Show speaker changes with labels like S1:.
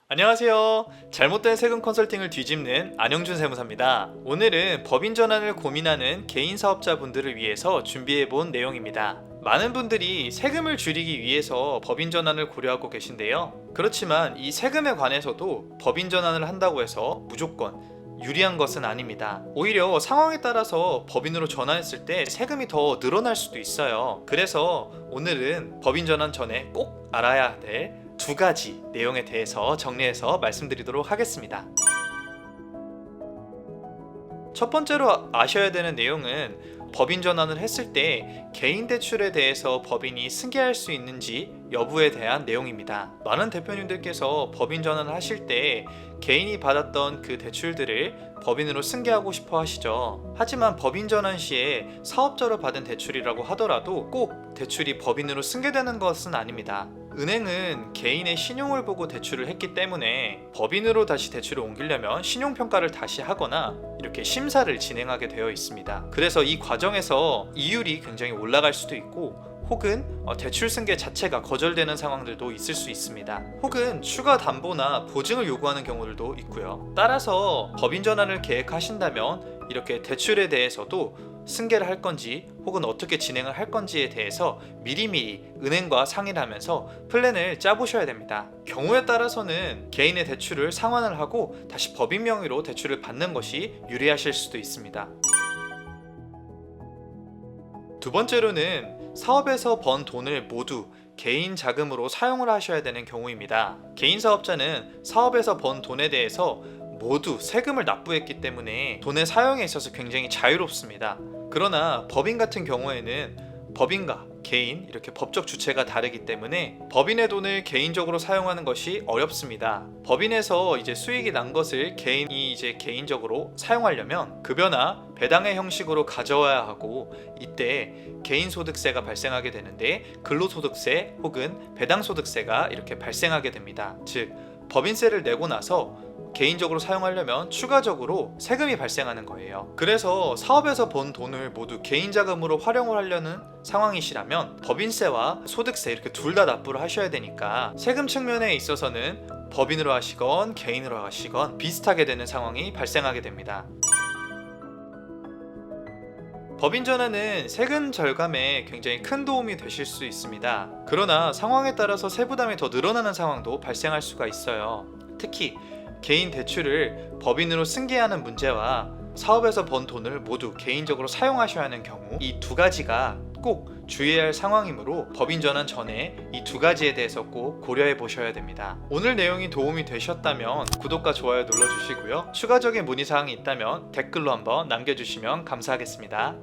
S1: 안녕하세요. 잘못된 세금 컨설팅을 뒤집는 안영준 세무사입니다. 오늘은 법인 전환을 고민하는 개인 사업자분들을 위해서 준비해본 내용입니다. 많은 분들이 세금을 줄이기 위해서 법인 전환을 고려하고 계신데요. 그렇지만 이 세금에 관해서도 법인 전환을 한다고 해서 무조건 유리한 것은 아닙니다. 오히려 상황에 따라서 법인으로 전환했을 때 세금이 더 늘어날 수도 있어요. 그래서 오늘은 법인 전환 전에 꼭 알아야 될 두 가지 내용에 대해서 정리해서 말씀드리도록 하겠습니다. 첫 번째로 아셔야 되는 내용은 법인 전환을 했을 때 개인 대출에 대해서 법인이 승계할 수 있는지 여부에 대한 내용입니다. 많은 대표님들께서 법인 전환을 하실 때 개인이 받았던 그 대출들을 법인으로 승계하고 싶어 하시죠. 하지만 법인 전환 시에 사업자로 받은 대출이라고 하더라도 꼭 대출이 법인으로 승계되는 것은 아닙니다. 은행은 개인의 신용을 보고 대출을 했기 때문에 법인으로 다시 대출을 옮기려면 신용평가를 다시 하거나 이렇게 심사를 진행하게 되어 있습니다. 그래서 이 과정에서 이율이 굉장히 올라갈 수도 있고 혹은 대출 승계 자체가 거절되는 상황들도 있을 수 있습니다. 혹은 추가 담보나 보증을 요구하는 경우들도 있고요. 따라서 법인 전환을 계획하신다면 이렇게 대출에 대해서도 승계를 할 건지 혹은 어떻게 진행을 할 건지에 대해서 미리미리 은행과 상의를 하면서 플랜을 짜보셔야 됩니다. 경우에 따라서는 개인의 대출을 상환을 하고 다시 법인 명의로 대출을 받는 것이 유리하실 수도 있습니다. 두 번째로는 사업에서 번 돈을 모두 개인 자금으로 사용을 하셔야 되는 경우입니다. 개인 사업자는 사업에서 번 돈에 대해서 모두 세금을 납부했기 때문에 돈의 사용에 있어서 굉장히 자유롭습니다. 그러나 법인 같은 경우에는 법인과 개인 이렇게 법적 주체가 다르기 때문에 법인의 돈을 개인적으로 사용하는 것이 어렵습니다. 법인에서 이제 수익이 난 것을 개인이 이제 개인적으로 사용하려면 급여나 배당의 형식으로 가져와야 하고 이때 개인소득세가 발생하게 되는데 근로소득세 혹은 배당소득세가 이렇게 발생하게 됩니다. 즉 법인세를 내고 나서 개인적으로 사용하려면 추가적으로 세금이 발생하는 거예요. 그래서 사업에서 번 돈을 모두 개인 자금으로 활용을 하려는 상황이시라면 법인세와 소득세 이렇게 둘 다 납부를 하셔야 되니까 세금 측면에 있어서는 법인으로 하시건 개인으로 하시건 비슷하게 되는 상황이 발생하게 됩니다. 법인 전환은 세금 절감에 굉장히 큰 도움이 되실 수 있습니다. 그러나 상황에 따라서 세부담이 더 늘어나는 상황도 발생할 수가 있어요. 특히 개인 대출을 법인으로 승계하는 문제와 사업에서 번 돈을 모두 개인적으로 사용하셔야 하는 경우 이 두 가지가 꼭 주의해야 할 상황이므로 법인 전환 전에 이 두 가지에 대해서 꼭 고려해 보셔야 됩니다. 오늘 내용이 도움이 되셨다면 구독과 좋아요 눌러주시고요. 추가적인 문의사항이 있다면 댓글로 한번 남겨주시면 감사하겠습니다.